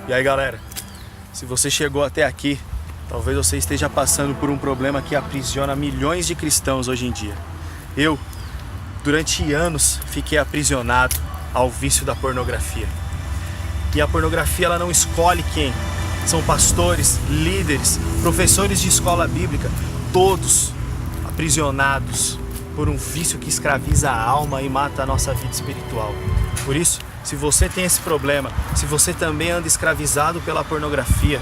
E aí, galera, se você chegou até aqui, talvez você esteja passando por um problema que aprisiona milhões de cristãos hoje em dia. Eu, durante anos, fiquei aprisionado ao vício da pornografia. E a pornografia, ela não escolhe quem. São pastores, líderes, professores de escola bíblica, todos aprisionados por um vício que escraviza a alma e mata a nossa vida espiritual. Por isso, se você tem esse problema, se você também anda escravizado pela pornografia,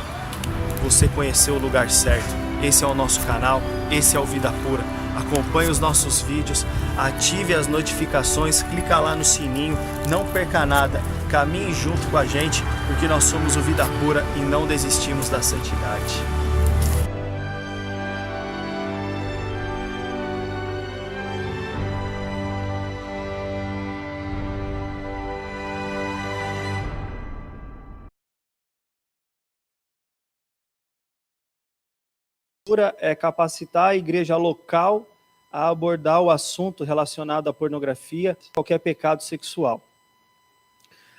você conheceu o lugar certo. Esse é o nosso canal, esse é o Vida Pura. Acompanhe os nossos vídeos, ative as notificações, clica lá no sininho, não perca nada, caminhe junto com a gente, porque nós somos o Vida Pura e não desistimos da santidade. É capacitar a igreja local a abordar o assunto relacionado à pornografia, qualquer pecado sexual.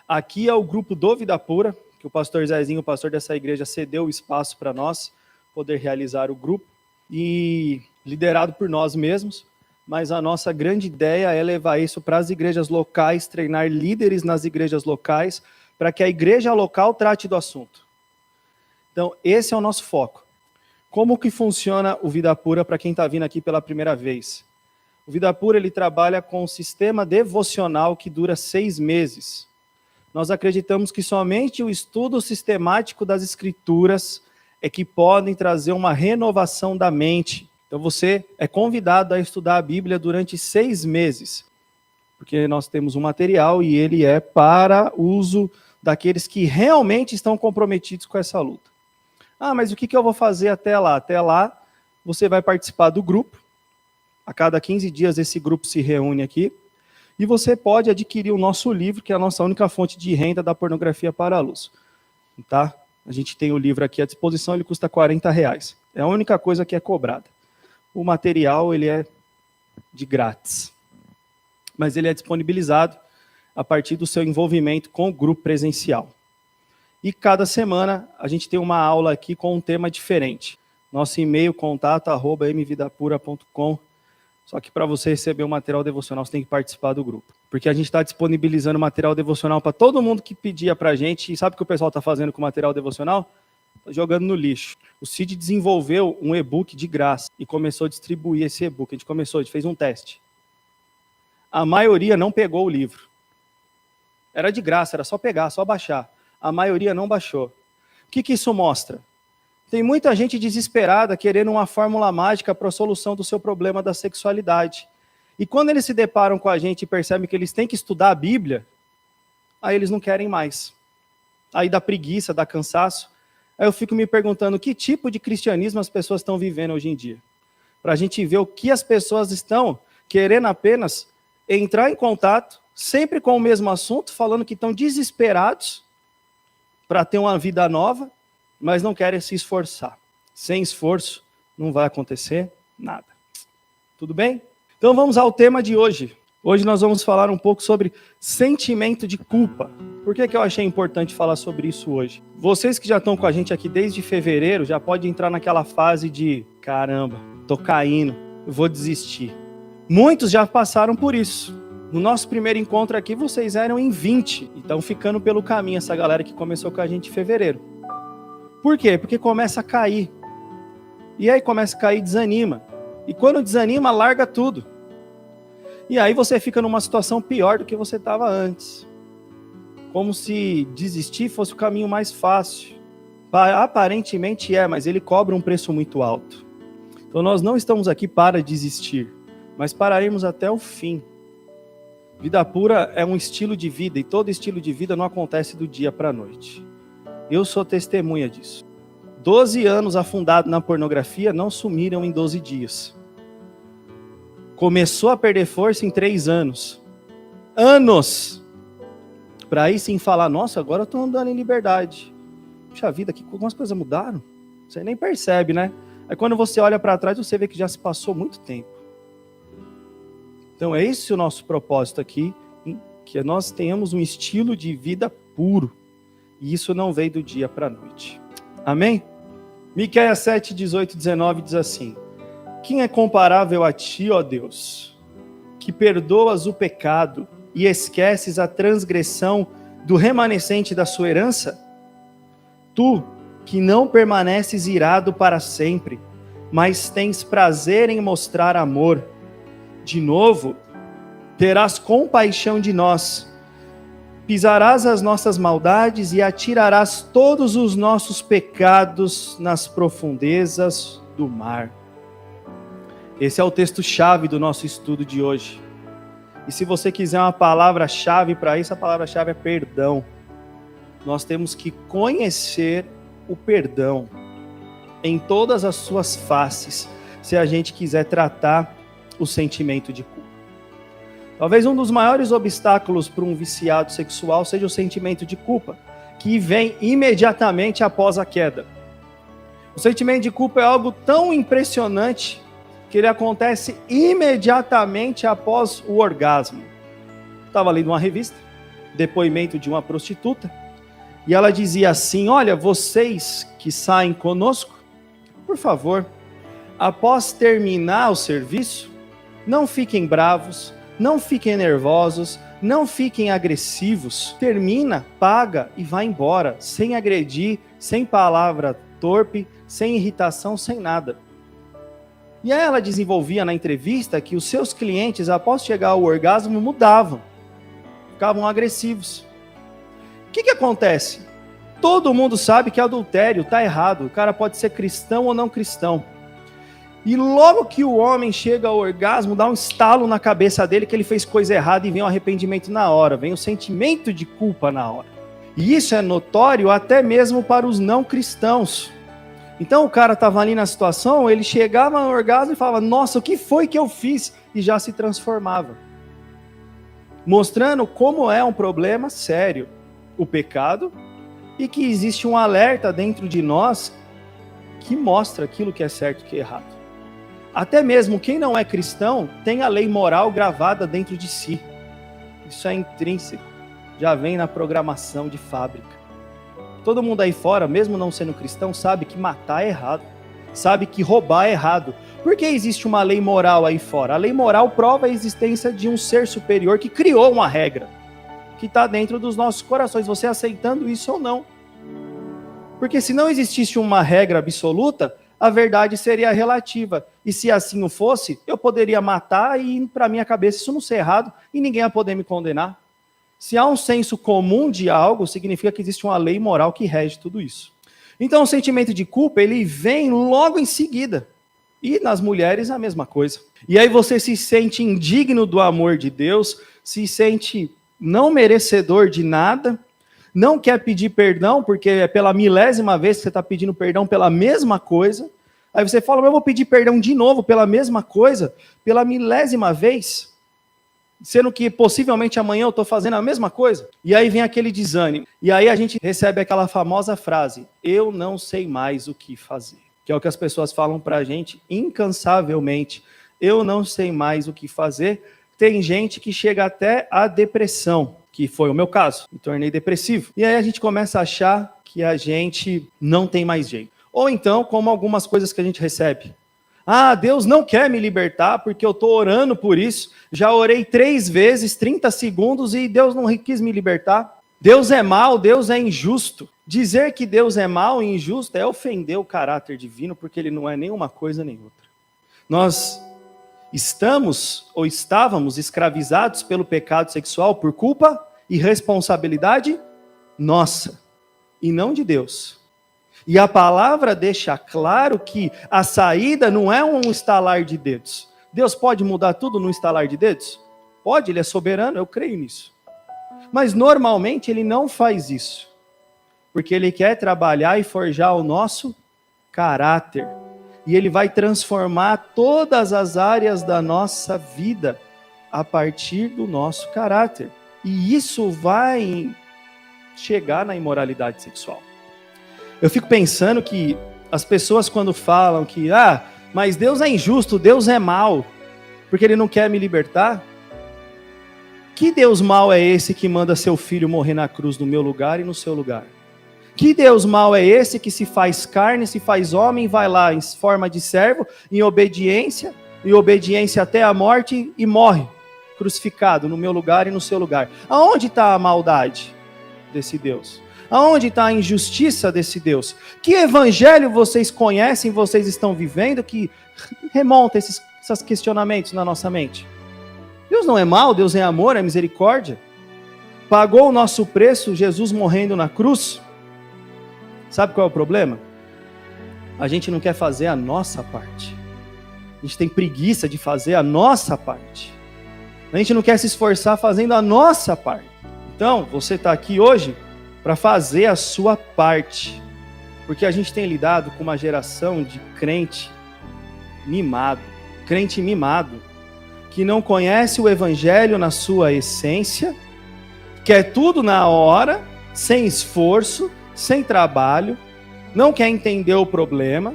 Aqui é o grupo do Vida Pura, que o pastor Zezinho, o pastor dessa igreja, cedeu o espaço para nós poder realizar o grupo, e liderado por nós mesmos, mas a nossa grande ideia é levar isso para as igrejas locais, treinar líderes nas igrejas locais, para que a igreja local trate do assunto. Então, esse é o nosso foco. Como que funciona o Vida Pura para quem está vindo aqui pela primeira vez? O Vida Pura, ele trabalha com um sistema devocional que dura 6 meses. Nós acreditamos que somente o estudo sistemático das Escrituras é que podem trazer uma renovação da mente. Então você é convidado a estudar a Bíblia durante 6 meses, porque nós temos um material e ele é para uso daqueles que realmente estão comprometidos com essa luta. Ah, mas o que eu vou fazer até lá? Até lá, você vai participar do grupo. A cada 15 dias esse grupo se reúne aqui. E você pode adquirir o nosso livro, que é a nossa única fonte de renda da pornografia para a luz. Tá? A gente tem o livro aqui à disposição, ele custa R$40. É a única coisa que é cobrada. O material, ele é de grátis. Mas ele é disponibilizado a partir do seu envolvimento com o grupo presencial. E cada semana a gente tem uma aula aqui com um tema diferente. Nosso e-mail, contato@mvidapura.com. Só que para você receber o material devocional, você tem que participar do grupo. Porque a gente está disponibilizando material devocional para todo mundo que pedia para a gente. E sabe o que o pessoal está fazendo com o material devocional? Tá jogando no lixo. O Cid desenvolveu um e-book de graça e começou a distribuir esse e-book. A gente fez um teste. A maioria não pegou o livro. Era de graça, era só pegar, só baixar. A maioria não baixou. O que isso mostra? Tem muita gente desesperada querendo uma fórmula mágica para a solução do seu problema da sexualidade. E quando eles se deparam com a gente e percebem que eles têm que estudar a Bíblia, aí eles não querem mais. Aí dá preguiça, dá cansaço. Aí eu fico me perguntando que tipo de cristianismo as pessoas estão vivendo hoje em dia. Para a gente ver o que as pessoas estão querendo apenas entrar em contato, sempre com o mesmo assunto, falando que estão desesperados para ter uma vida nova, mas não querem se esforçar. Sem esforço, não vai acontecer nada. Tudo bem? Então vamos ao tema de hoje. Hoje nós vamos falar um pouco sobre sentimento de culpa. Por que eu achei importante falar sobre isso hoje? Vocês que já estão com a gente aqui desde fevereiro, já pode entrar naquela fase de, caramba, tô caindo, eu vou desistir. Muitos já passaram por isso. No nosso primeiro encontro aqui, vocês eram em 20. E estão ficando pelo caminho essa galera que começou com a gente em fevereiro. Por quê? Porque começa a cair. E aí começa a cair, desanima. E quando desanima, larga tudo. E aí você fica numa situação pior do que você estava antes. Como se desistir fosse o caminho mais fácil. Aparentemente é, mas ele cobra um preço muito alto. Então nós não estamos aqui para desistir, mas para irmos até o fim. Vida pura é um estilo de vida, e todo estilo de vida não acontece do dia para a noite. Eu sou testemunha disso. 12 anos afundado na pornografia não sumiram em 12 dias. Começou a perder força em 3 anos. Anos! Para aí sim falar, nossa, agora eu estou andando em liberdade. Puxa vida, que algumas coisas mudaram. Você nem percebe, né? Aí quando você olha para trás, você vê que já se passou muito tempo. Então é esse o nosso propósito aqui, que nós tenhamos um estilo de vida puro. E isso não veio do dia para a noite. Amém? Miqueias 7, 18, 19 diz assim: quem é comparável a ti, ó Deus, que perdoas o pecado e esqueces a transgressão do remanescente da sua herança? Tu, que não permaneces irado para sempre, mas tens prazer em mostrar amor. De novo, terás compaixão de nós, pisarás as nossas maldades e atirarás todos os nossos pecados nas profundezas do mar. Esse é o texto-chave do nosso estudo de hoje. E se você quiser uma palavra-chave para isso, a palavra-chave é perdão. Nós temos que conhecer o perdão em todas as suas faces, se a gente quiser tratar o sentimento de culpa. Talvez um dos maiores obstáculos para um viciado sexual seja o sentimento de culpa, que vem imediatamente após a queda. O sentimento de culpa é algo tão impressionante que ele acontece imediatamente após o orgasmo. Estava lendo uma revista, depoimento de uma prostituta, e ela dizia assim: olha, vocês que saem conosco, por favor, após terminar o serviço, não fiquem bravos, não fiquem nervosos, não fiquem agressivos. Termina, paga e vai embora, sem agredir, sem palavra torpe, sem irritação, sem nada. E aí ela desenvolvia na entrevista que os seus clientes, após chegar ao orgasmo, mudavam, ficavam agressivos. O que acontece? Todo mundo sabe que adultério está errado, o cara pode ser cristão ou não cristão. E logo que o homem chega ao orgasmo, dá um estalo na cabeça dele que ele fez coisa errada e vem o arrependimento na hora, vem o sentimento de culpa na hora. E isso é notório até mesmo para os não cristãos. Então o cara estava ali na situação, ele chegava ao orgasmo e falava: nossa, o que foi que eu fiz? E já se transformava. Mostrando como é um problema sério o pecado e que existe um alerta dentro de nós que mostra aquilo que é certo e que é errado. Até mesmo quem não é cristão tem a lei moral gravada dentro de si. Isso é intrínseco, já vem na programação de fábrica. Todo mundo aí fora, mesmo não sendo cristão, sabe que matar é errado, sabe que roubar é errado. Por que existe uma lei moral aí fora? A lei moral prova a existência de um ser superior que criou uma regra, que está dentro dos nossos corações, você aceitando isso ou não. Porque se não existisse uma regra absoluta, a verdade seria relativa. E se assim o fosse, eu poderia matar e, para minha cabeça, isso não ser errado e ninguém ia poder me condenar. Se há um senso comum de algo, significa que existe uma lei moral que rege tudo isso. Então, o sentimento de culpa, ele vem logo em seguida. E nas mulheres, a mesma coisa. E aí você se sente indigno do amor de Deus, se sente não merecedor de nada, não quer pedir perdão, porque é pela milésima vez que você está pedindo perdão pela mesma coisa. Aí você fala: eu vou pedir perdão de novo pela mesma coisa, pela milésima vez, sendo que possivelmente amanhã eu estou fazendo a mesma coisa. E aí vem aquele desânimo. E aí a gente recebe aquela famosa frase: eu não sei mais o que fazer. Que é o que as pessoas falam para a gente incansavelmente. Eu não sei mais o que fazer. Tem gente que chega até a depressão, que foi o meu caso. Me tornei depressivo. E aí a gente começa a achar que a gente não tem mais jeito. Ou então, como algumas coisas que a gente recebe. Ah, Deus não quer me libertar porque eu estou orando por isso. Já orei 3 vezes, 30 segundos, e Deus não quis me libertar. Deus é mau, Deus é injusto. Dizer que Deus é mau e injusto é ofender o caráter divino, porque ele não é nem uma coisa nem outra. Nós estamos ou estávamos escravizados pelo pecado sexual por culpa e responsabilidade nossa, e não de Deus. E a palavra deixa claro que a saída não é um estalar de dedos. Deus pode mudar tudo num estalar de dedos? Pode, ele é soberano, eu creio nisso. Mas normalmente ele não faz isso, porque ele quer trabalhar e forjar o nosso caráter. E ele vai transformar todas as áreas da nossa vida a partir do nosso caráter. E isso vai chegar na imoralidade sexual. Eu fico pensando que as pessoas quando falam que mas Deus é injusto, Deus é mau, porque ele não quer me libertar. Que Deus mau é esse que manda seu filho morrer na cruz no meu lugar e no seu lugar? Que Deus mau é esse que se faz carne, se faz homem, vai lá em forma de servo, em obediência até a morte e morre, crucificado no meu lugar e no seu lugar. Aonde está a maldade desse Deus? Aonde está a injustiça desse Deus? Que evangelho vocês conhecem, vocês estão vivendo, que remonta esses questionamentos na nossa mente? Deus não é mau, Deus é amor, é misericórdia. Pagou o nosso preço, Jesus morrendo na cruz. Sabe qual é o problema? A gente não quer fazer a nossa parte. A gente tem preguiça de fazer a nossa parte. A gente não quer se esforçar fazendo a nossa parte. Então, você está aqui hoje para fazer a sua parte. Porque a gente tem lidado com uma geração de crente mimado, que não conhece o evangelho na sua essência, quer tudo na hora, sem esforço, sem trabalho, não quer entender o problema.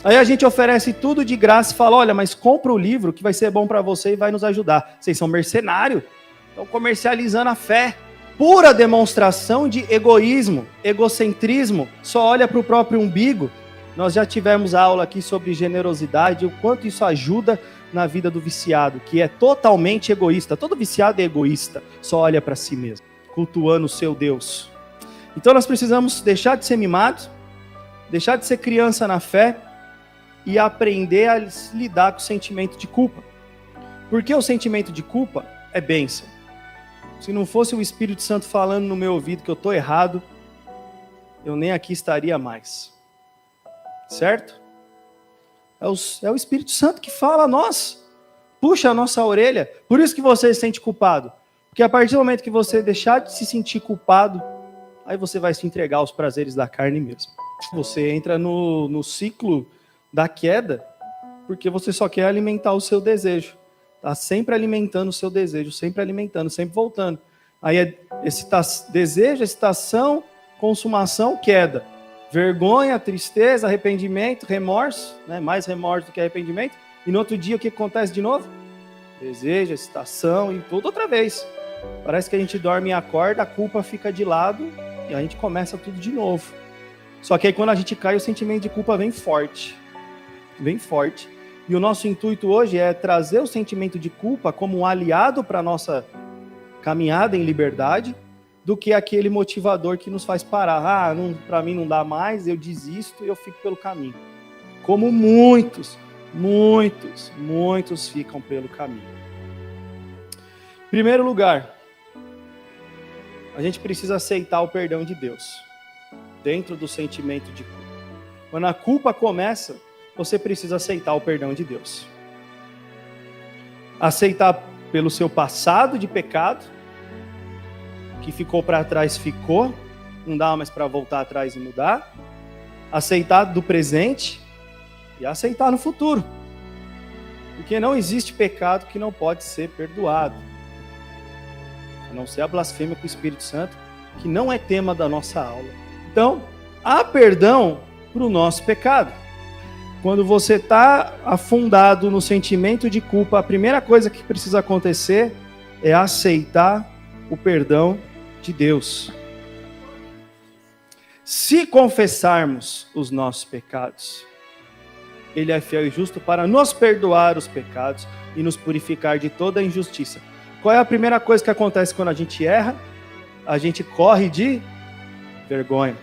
Aí a gente oferece tudo de graça e fala, olha, mas compra o livro que vai ser bom para você e vai nos ajudar. Vocês são mercenários, estão comercializando a fé. Pura demonstração de egoísmo, egocentrismo, só olha para o próprio umbigo. Nós já tivemos aula aqui sobre generosidade, o quanto isso ajuda na vida do viciado, que é totalmente egoísta. Todo viciado é egoísta, só olha para si mesmo, cultuando o seu Deus. Então nós precisamos deixar de ser mimados, deixar de ser criança na fé e aprender a lidar com o sentimento de culpa. Porque o sentimento de culpa é bênção. Se não fosse o Espírito Santo falando no meu ouvido que eu estou errado, eu nem aqui estaria mais. Certo? É o Espírito Santo que fala a nós. Puxa a nossa orelha. Por isso que você se sente culpado. Porque a partir do momento que você deixar de se sentir culpado, aí você vai se entregar aos prazeres da carne mesmo. Você entra no ciclo da queda, porque você só quer alimentar o seu desejo. Está sempre alimentando o seu desejo, sempre alimentando, sempre voltando. Aí é desejo, excitação, consumação, queda. Vergonha, tristeza, arrependimento, remorso, né? Mais remorso do que arrependimento. E no outro dia o que acontece de novo? Desejo, excitação e tudo outra vez. Parece que a gente dorme e acorda, a culpa fica de lado e a gente começa tudo de novo. Só que aí quando a gente cai, o sentimento de culpa vem forte. Vem forte. E o nosso intuito hoje é trazer o sentimento de culpa como um aliado para a nossa caminhada em liberdade, do que aquele motivador que nos faz parar. Para mim não dá mais, eu desisto e eu fico pelo caminho. Como muitos ficam pelo caminho. Em primeiro lugar, a gente precisa aceitar o perdão de Deus, dentro do sentimento de culpa. Quando a culpa começa, você precisa aceitar o perdão de Deus. Aceitar pelo seu passado de pecado, que ficou para trás, ficou, não dá mais para voltar atrás e mudar. Aceitar do presente e aceitar no futuro. Porque não existe pecado que não pode ser perdoado. A não ser a blasfêmia com o Espírito Santo, que não é tema da nossa aula. Então, há perdão para o nosso pecado. Quando você está afundado no sentimento de culpa, a primeira coisa que precisa acontecer é aceitar o perdão de Deus. Se confessarmos os nossos pecados, Ele é fiel e justo para nos perdoar os pecados e nos purificar de toda a injustiça. Qual é a primeira coisa que acontece quando a gente erra? A gente corre de vergonha.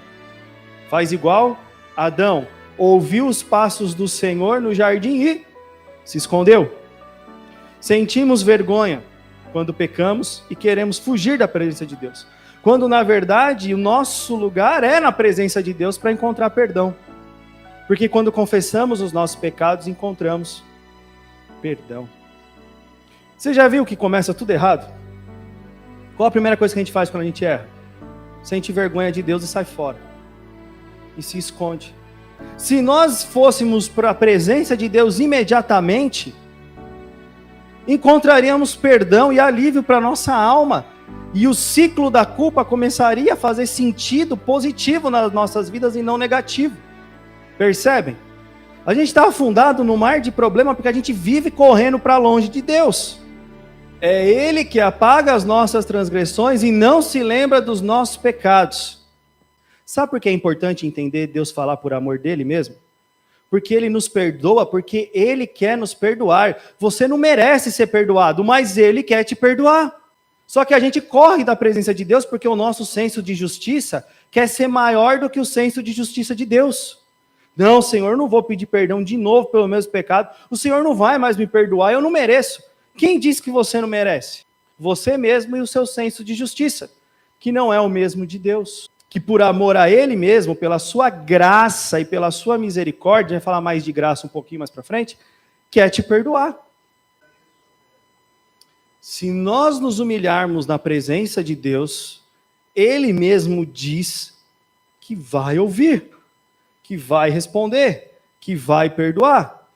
Faz igual Adão. Ouviu os passos do Senhor no jardim e se escondeu. Sentimos vergonha quando pecamos e queremos fugir da presença de Deus. Quando, na verdade, o nosso lugar é na presença de Deus para encontrar perdão. Porque quando confessamos os nossos pecados, encontramos perdão. Você já viu que começa tudo errado? Qual a primeira coisa que a gente faz quando a gente erra? Sente vergonha de Deus e sai fora. E se esconde. Se nós fôssemos para a presença de Deus imediatamente, encontraríamos perdão e alívio para a nossa alma. E o ciclo da culpa começaria a fazer sentido positivo nas nossas vidas e não negativo. Percebem? A gente está afundado no mar de problema porque a gente vive correndo para longe de Deus. É Ele que apaga as nossas transgressões e não se lembra dos nossos pecados. Sabe por que é importante entender Deus falar por amor dele mesmo? Porque ele nos perdoa, porque ele quer nos perdoar. Você não merece ser perdoado, mas ele quer te perdoar. Só que a gente corre da presença de Deus porque o nosso senso de justiça quer ser maior do que o senso de justiça de Deus. Não, Senhor, eu não vou pedir perdão de novo pelo mesmo pecado. O Senhor não vai mais me perdoar, eu não mereço. Quem disse que você não merece? Você mesmo e o seu senso de justiça, que não é o mesmo de Deus. Que por amor a Ele mesmo, pela sua graça e pela sua misericórdia, vai falar mais de graça um pouquinho mais para frente, quer te perdoar. Se nós nos humilharmos na presença de Deus, Ele mesmo diz que vai ouvir, que vai responder, que vai perdoar.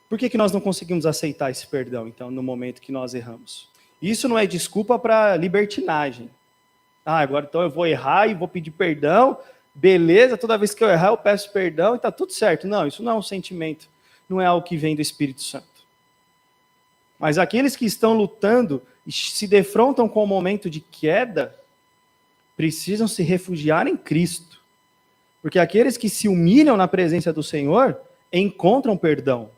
Por que nós não conseguimos aceitar esse perdão, então, no momento que nós erramos? Isso não é desculpa para libertinagem. Agora então eu vou errar e vou pedir perdão, beleza, toda vez que eu errar eu peço perdão e está tudo certo. Não, isso não é um sentimento, não é algo que vem do Espírito Santo. Mas aqueles que estão lutando e se defrontam com o momento de queda, precisam se refugiar em Cristo. Porque aqueles que se humilham na presença do Senhor, encontram perdão.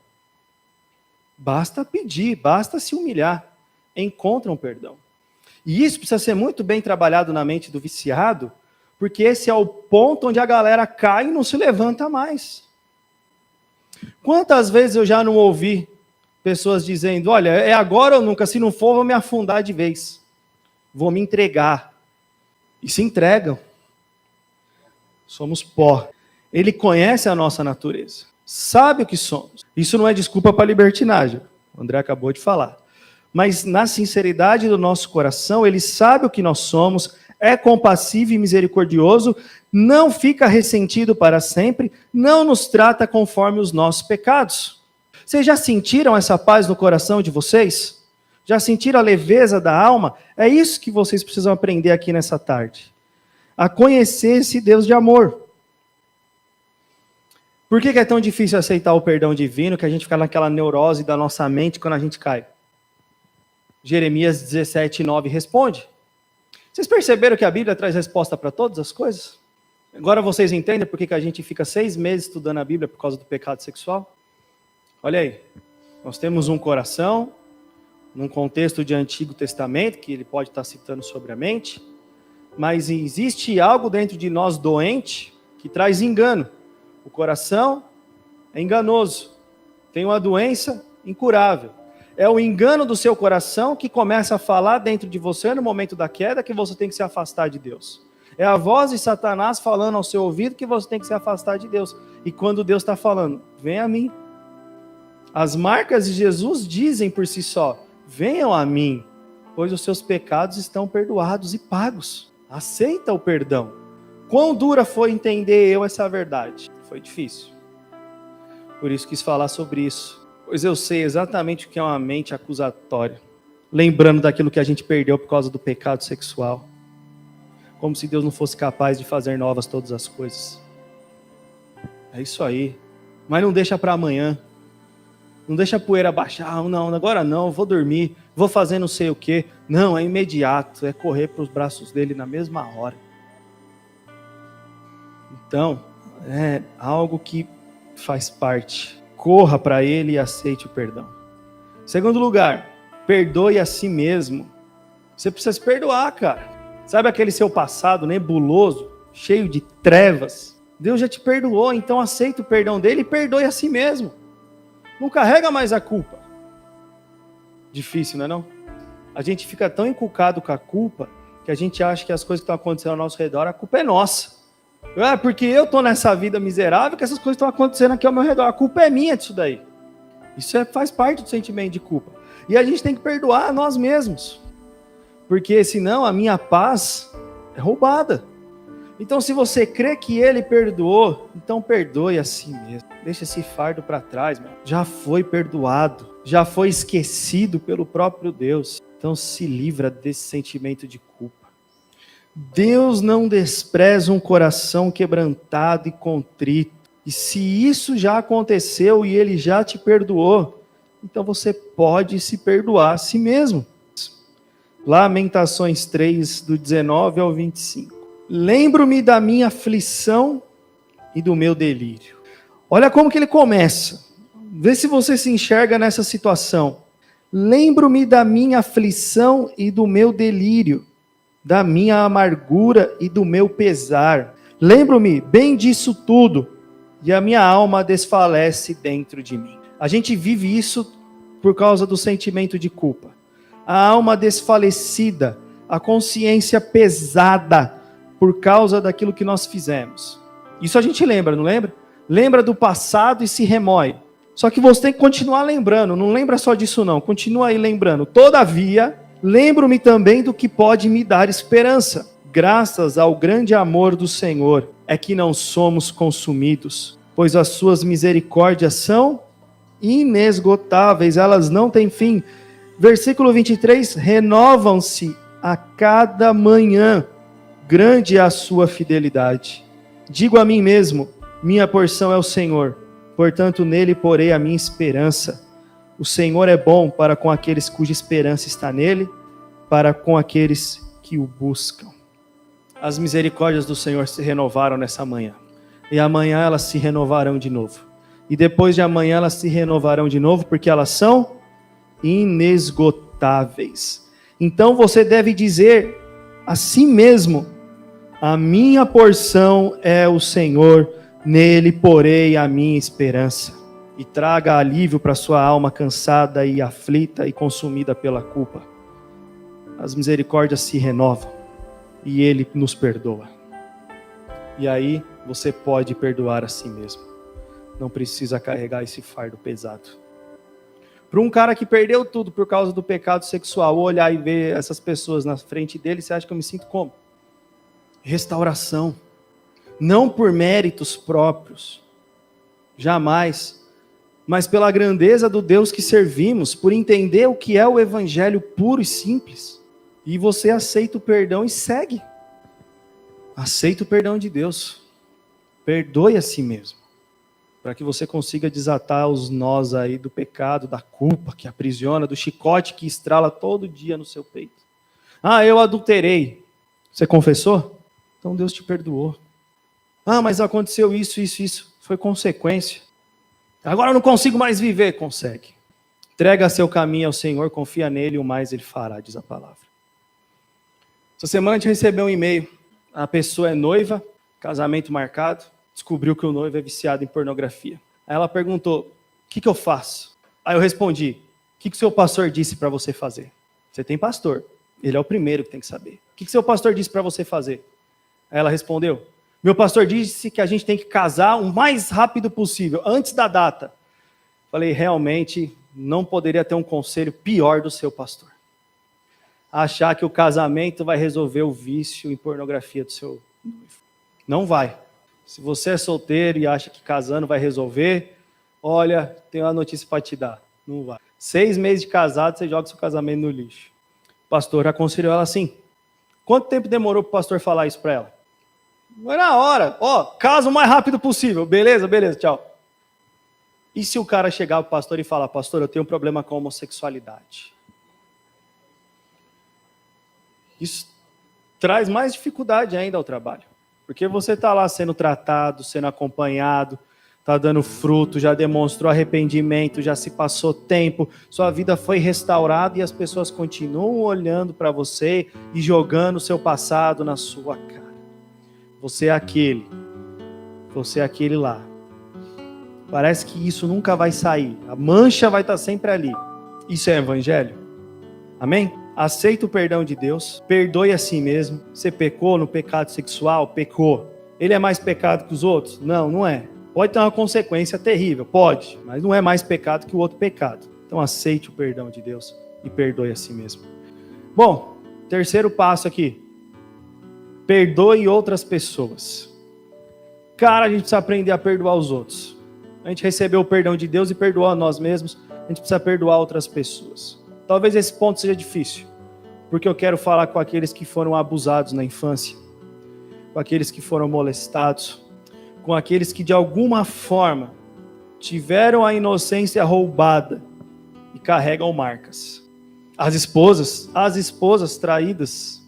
Basta pedir, basta se humilhar, encontram perdão. E isso precisa ser muito bem trabalhado na mente do viciado, porque esse é o ponto onde a galera cai e não se levanta mais. Quantas vezes eu já não ouvi pessoas dizendo, olha, é agora ou nunca, se não for, vou me afundar de vez. Vou me entregar. E se entregam. Somos pó. Ele conhece a nossa natureza. Sabe o que somos. Isso não é desculpa para libertinagem. O André acabou de falar. Mas na sinceridade do nosso coração, ele sabe o que nós somos, é compassivo e misericordioso, não fica ressentido para sempre, não nos trata conforme os nossos pecados. Vocês já sentiram essa paz no coração de vocês? Já sentiram a leveza da alma? É isso que vocês precisam aprender aqui nessa tarde. A conhecer esse Deus de amor. Por que é tão difícil aceitar o perdão divino, que a gente fica naquela neurose da nossa mente quando a gente cai? Jeremias 17:9 responde. Vocês perceberam que a Bíblia traz resposta para todas as coisas? Agora vocês entendem por que a gente fica 6 meses estudando a Bíblia por causa do pecado sexual? Olha aí, nós temos um coração, num contexto de Antigo Testamento, que ele pode estar citando sobre a mente, mas existe algo dentro de nós doente que traz engano. O coração é enganoso, tem uma doença incurável. É o engano do seu coração que começa a falar dentro de você no momento da queda que você tem que se afastar de Deus. É a voz de Satanás falando ao seu ouvido que você tem que se afastar de Deus. E quando Deus está falando, vem a mim. As marcas de Jesus dizem por si só, venham a mim, pois os seus pecados estão perdoados e pagos. Aceita o perdão. Quão dura foi entender eu essa verdade? Foi difícil. Por isso quis falar sobre isso. Pois eu sei exatamente o que é uma mente acusatória. Lembrando daquilo que a gente perdeu por causa do pecado sexual. Como se Deus não fosse capaz de fazer novas todas as coisas. É isso aí. Mas não deixa para amanhã. Não deixa a poeira baixar. Não, agora não, vou dormir. Vou fazer não sei o quê. Não, é imediato. É correr para os braços dele na mesma hora. Então, é algo que faz parte. Corra para ele e aceite o perdão. Segundo lugar, perdoe a si mesmo. Você precisa se perdoar, cara. Sabe aquele seu passado nebuloso, cheio de trevas? Deus já te perdoou, então aceita o perdão dele e perdoe a si mesmo. Não carrega mais a culpa. Difícil, não é não? A gente fica tão encucado com a culpa que a gente acha que as coisas que estão acontecendo ao nosso redor, a culpa é nossa. Porque eu estou nessa vida miserável que essas coisas estão acontecendo aqui ao meu redor. A culpa é minha disso daí. Isso faz parte do sentimento de culpa. E a gente tem que perdoar a nós mesmos. Porque senão a minha paz é roubada. Então se você crê que ele perdoou, então perdoe a si mesmo. Deixa esse fardo para trás, meu. Já foi perdoado. Já foi esquecido pelo próprio Deus. Então se livra desse sentimento de culpa. Deus não despreza um coração quebrantado e contrito. E se isso já aconteceu e ele já te perdoou, então você pode se perdoar a si mesmo. Lamentações 3, do 19 ao 25. Lembro-me da minha aflição e do meu delírio. Olha como que ele começa. Vê se você se enxerga nessa situação. Lembro-me da minha aflição e do meu delírio, da minha amargura e do meu pesar. Lembro-me bem disso tudo, e a minha alma desfalece dentro de mim. A gente vive isso por causa do sentimento de culpa. A alma desfalecida, a consciência pesada por causa daquilo que nós fizemos. Isso a gente lembra, não lembra? Lembra do passado e se remói. Só que você tem que continuar lembrando, não lembra só disso não, continua aí lembrando. Todavia, lembro-me também do que pode me dar esperança. Graças ao grande amor do Senhor é que não somos consumidos, pois as suas misericórdias são inesgotáveis, elas não têm fim. Versículo 23, renovam-se a cada manhã, grande é a sua fidelidade. Digo a mim mesmo, minha porção é o Senhor, portanto nele porei a minha esperança. O Senhor é bom para com aqueles cuja esperança está nele, para com aqueles que o buscam. As misericórdias do Senhor se renovaram nessa manhã, e amanhã elas se renovarão de novo, e depois de amanhã elas se renovarão de novo, porque elas são inesgotáveis. Então você deve dizer a si mesmo, a minha porção é o Senhor, nele porei a minha esperança. E traga alívio para sua alma cansada e aflita e consumida pela culpa. As misericórdias se renovam e ele nos perdoa. E aí você pode perdoar a si mesmo. Não precisa carregar esse fardo pesado. Para um cara que perdeu tudo por causa do pecado sexual, olhar e ver essas pessoas na frente dele, você acha que eu me sinto como? Restauração. Não por méritos próprios, jamais, mas pela grandeza do Deus que servimos, por entender o que é o evangelho puro e simples. E você aceita o perdão e segue. Aceita o perdão de Deus. Perdoe a si mesmo, para que você consiga desatar os nós aí do pecado, da culpa que aprisiona, do chicote que estrala todo dia no seu peito. Ah, eu adulterei. Você confessou? Então Deus te perdoou. Ah, mas aconteceu isso. Foi consequência. Agora eu não consigo mais viver. Consegue. Entrega seu caminho ao Senhor, confia nele, o mais ele fará, diz a palavra. Essa semana a gente recebeu um e-mail. A pessoa é noiva, casamento marcado, descobriu que o noivo é viciado em pornografia. Aí ela perguntou, o que eu faço? Aí eu respondi, o que o seu pastor disse para você fazer? Você tem pastor, ele é o primeiro que tem que saber. O que seu pastor disse para você fazer? Aí ela respondeu, meu pastor disse que a gente tem que casar o mais rápido possível, antes da data. Falei, realmente, não poderia ter um conselho pior do seu pastor. Achar que o casamento vai resolver o vício em pornografia do seu noivo. Não vai. Se você é solteiro e acha que casando vai resolver, olha, tenho uma notícia para te dar. Não vai. 6 meses de casado, você joga seu casamento no lixo. O pastor aconselhou ela assim. Quanto tempo demorou para o pastor falar isso para ela? Foi na hora. Casa o mais rápido possível. Beleza, tchau. E se o cara chegar para o pastor e falar, pastor, eu tenho um problema com a homossexualidade? Isso traz mais dificuldade ainda ao trabalho. Porque você está lá sendo tratado, sendo acompanhado, está dando fruto, já demonstrou arrependimento, já se passou tempo, sua vida foi restaurada e as pessoas continuam olhando para você e jogando o seu passado na sua cara. Você é aquele lá. Parece que isso nunca vai sair, a mancha vai estar sempre ali. Isso é evangelho? Amém? Aceita o perdão de Deus, perdoe a si mesmo. Você pecou no pecado sexual? Pecou. Ele é mais pecado que os outros? Não, não é. Pode ter uma consequência terrível, pode, mas não é mais pecado que o outro pecado. Então aceite o perdão de Deus e perdoe a si mesmo. Bom, terceiro passo aqui. Perdoe outras pessoas. Cara, a gente precisa aprender a perdoar os outros. A gente recebeu o perdão de Deus e perdoou a nós mesmos. A gente precisa perdoar outras pessoas. Talvez esse ponto seja difícil, porque eu quero falar com aqueles que foram abusados na infância, com aqueles que foram molestados, com aqueles que de alguma forma tiveram a inocência roubada e carregam marcas. As esposas traídas,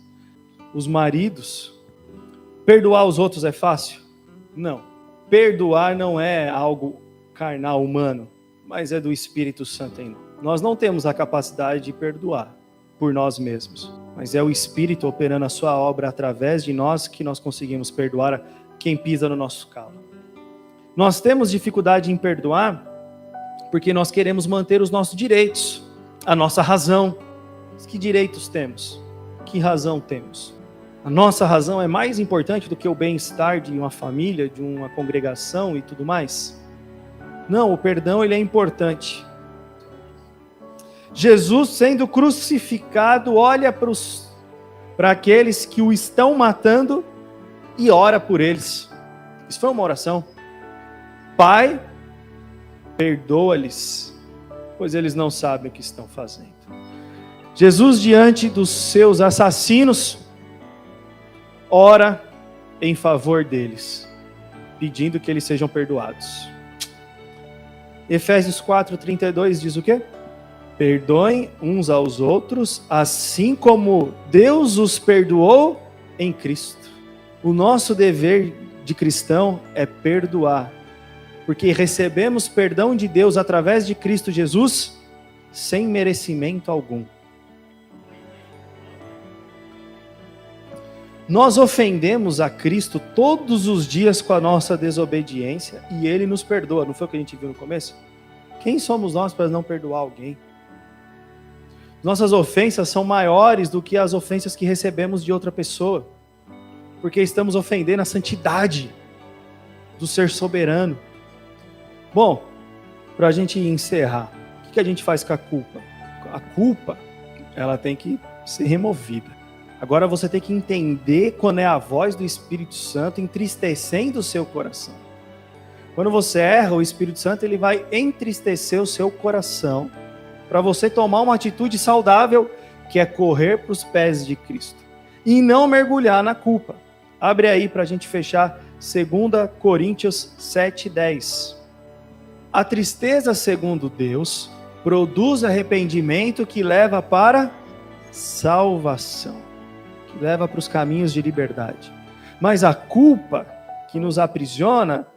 os maridos, Perdoar os outros é fácil? Não. Perdoar não é algo carnal, humano, mas é do Espírito Santo em nós. Nós não temos a capacidade de perdoar por nós mesmos, mas é o Espírito operando a sua obra através de nós que nós conseguimos perdoar quem pisa no nosso calo. Nós temos dificuldade em perdoar porque nós queremos manter os nossos direitos, a nossa razão. Que direitos temos? Que razão temos? A nossa razão é mais importante do que o bem-estar de uma família, de uma congregação e tudo mais? Não, o perdão ele é importante. Jesus, sendo crucificado, olha para aqueles que o estão matando e ora por eles. Isso foi uma oração. Pai, perdoa-lhes, pois eles não sabem o que estão fazendo. Jesus, diante dos seus assassinos, ora em favor deles, pedindo que eles sejam perdoados. Efésios 4:32 diz o quê? Perdoem uns aos outros, assim como Deus os perdoou em Cristo. O nosso dever de cristão é perdoar, porque recebemos perdão de Deus através de Cristo Jesus, sem merecimento algum. Nós ofendemos a Cristo todos os dias com a nossa desobediência e Ele nos perdoa. Não foi o que a gente viu no começo? Quem somos nós para não perdoar alguém? Nossas ofensas são maiores do que as ofensas que recebemos de outra pessoa, porque estamos ofendendo a santidade do ser soberano. Bom, para a gente encerrar, o que a gente faz com a culpa? A culpa, ela tem que ser removida. Agora você tem que entender quando é a voz do Espírito Santo entristecendo o seu coração. Quando você erra, o Espírito Santo ele vai entristecer o seu coração para você tomar uma atitude saudável, que é correr para os pés de Cristo e não mergulhar na culpa. Abre aí para a gente fechar 2 Coríntios 7:10. A tristeza, segundo Deus, produz arrependimento que leva para salvação, que leva para os caminhos de liberdade. Mas a culpa que nos aprisiona,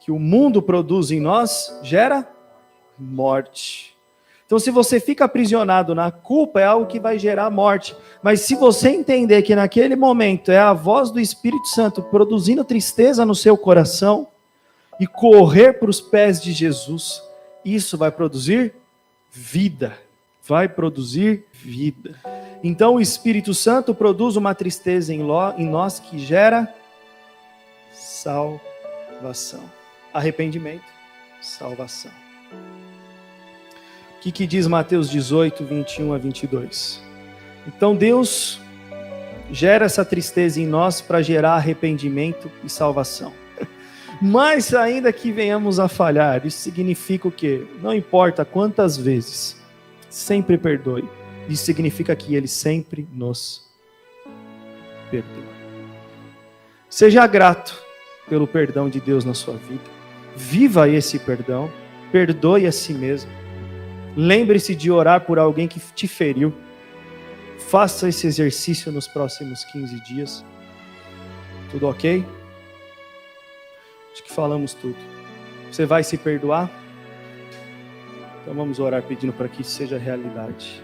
que o mundo produz em nós, gera morte. Então, se você fica aprisionado na culpa, é algo que vai gerar morte. Mas se você entender que naquele momento é a voz do Espírito Santo produzindo tristeza no seu coração e correr para os pés de Jesus, isso vai produzir vida. Vai produzir vida. Então, o Espírito Santo produz uma tristeza em nós que gera salvação. Arrependimento, salvação. O que diz Mateus 18, 21 a 22? Então Deus gera essa tristeza em nós para gerar arrependimento e salvação. Mas ainda que venhamos a falhar, isso significa o quê? Não importa quantas vezes, sempre perdoe. Isso significa que Ele sempre nos perdoa. Seja grato pelo perdão de Deus na sua vida. Viva esse perdão. Perdoe a si mesmo. Lembre-se de orar por alguém que te feriu. Faça esse exercício nos próximos 15 dias. Tudo ok? Acho que falamos tudo. Você vai se perdoar? Então vamos orar pedindo para que isso seja realidade.